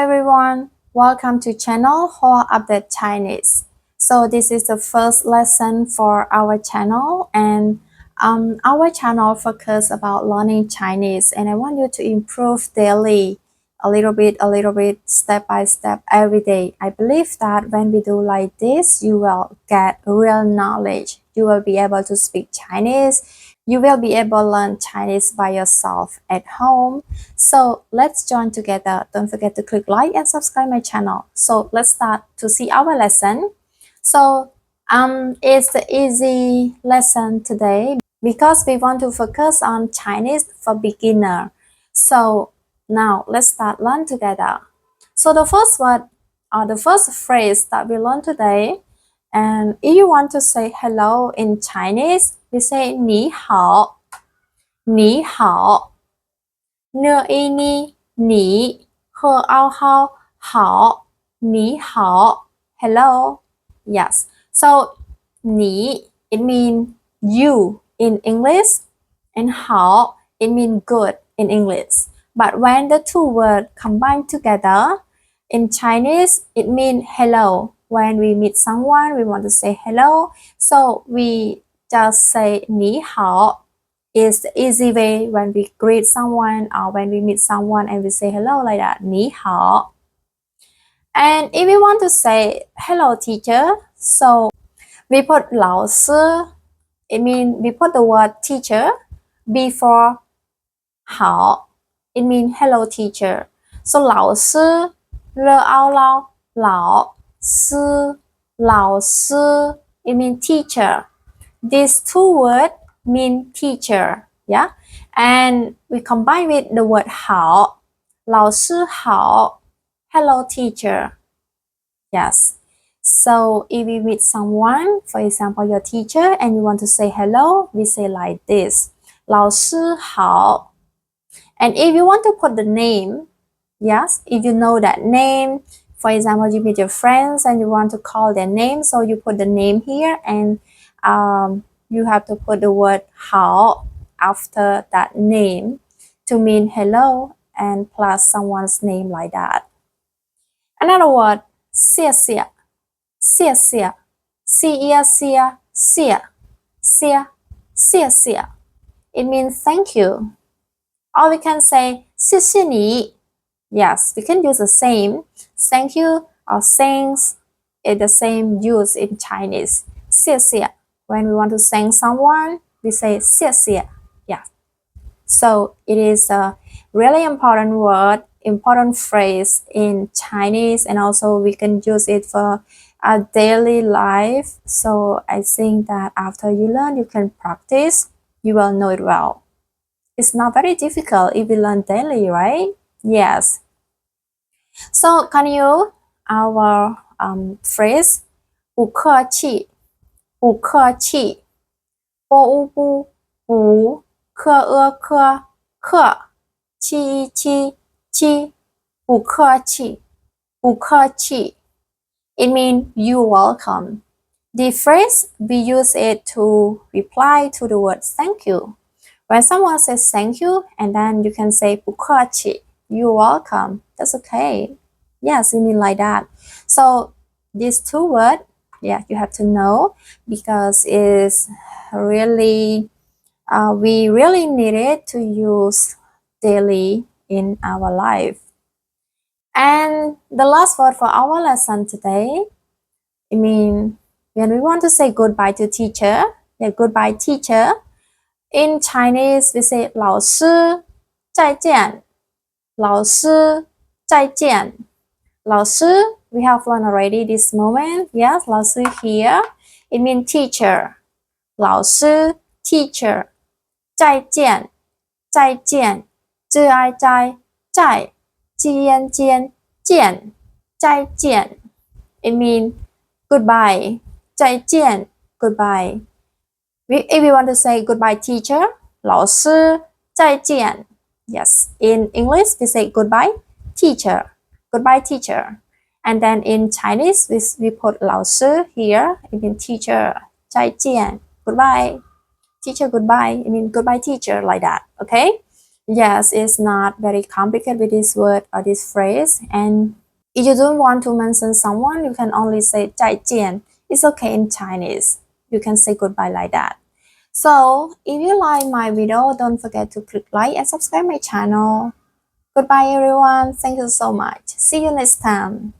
everyone, welcome to channel Hoa Update Chinese. So this is the first lesson for our channel, and our channel focus about learning Chinese, and I want you to improve daily, a little bit, step by step, every day. I believe that when we do like this, you will get real knowledge. You will be able to speak Chinese. You will be able to learn Chinese by yourself at home. So let's join together. Don't forget to click like and subscribe my channel. So let's start to see our lesson. So it's the easy lesson today because we want to focus on Chinese for beginner. So now let's start learn together. So the first word or the first phrase that we learn today, and if you want to say hello in Chinese, we say 你好,你好. 呢一呢你和凹好好你好 hello. Yes, so 你 it means you in English, and 好 it means good in English. But when the two words combine together in Chinese, it means hello. When we meet someone, we want to say hello, so we just say 你好. Is the easy way when we greet someone or when we meet someone and we say hello like that, 你好. And if we want to say hello teacher, so we put 老师, it means we put the word teacher before 好, it means hello teacher. So 老师, 了凹老, 老师, 老师, it means teacher. These two words mean teacher, yeah, and we combine with the word 好, 老师好, hello teacher. Yes, so if we meet someone, for example your teacher, and you want to say hello, we say like this, 老师好. And if you want to put the name, yes, if you know that name, for example you meet your friends and you want to call their name, so you put the name here, and you have to put the word 好 after that name to mean hello and plus someone's name like that. Another word, 谢谢, 谢谢, 谢谢, 谢, 谢谢. It means thank you. Or we can say 谢谢你. Yes, we can use the same. Thank you or thanks is the same use in Chinese. 谢谢. When we want to thank someone, we say 谢谢. Yeah. So it is a really important word, important phrase in Chinese, and also we can use it for our daily life. So I think that after you learn, you can practice, you will know it well. It's not very difficult if you learn daily, right? Yes. So continue our phrase 不客气,不客气, 不不不, 客客, 气气, 不客气, 不客气. It means you welcome. The phrase, we use it to reply to the word thank you. When someone says thank you, and then you can say 不客气, you're welcome. That's okay. Yes, you mean like that. So these two words, yeah, you have to know because it's really, we really need it to use daily in our life. And the last word for our lesson today, I mean, when we want to say goodbye to teacher, yeah, goodbye teacher. In Chinese, we say 老师再见, 老师再见. 老师, we have learned already this moment. Yes, 老师 here. It means teacher. 老师 teacher. 再见, 再见. 挚爱在, 在. 见见, 见. 再见. It means goodbye. 再见, goodbye. If we want to say goodbye teacher, 老师再见. Yes, in English we say goodbye teacher. Goodbye teacher. And then in Chinese we put 老师 here. It means teacher. 再见, goodbye. Teacher, goodbye. It means goodbye teacher, like that. Okay? Yes, it's not very complicated with this word or this phrase. And if you don't want to mention someone, you can only say 再见. It's okay in Chinese. You can say goodbye like that. So, if you like my video, don't forget to click like and subscribe my channel. Goodbye everyone. Thank you so much. See you next time.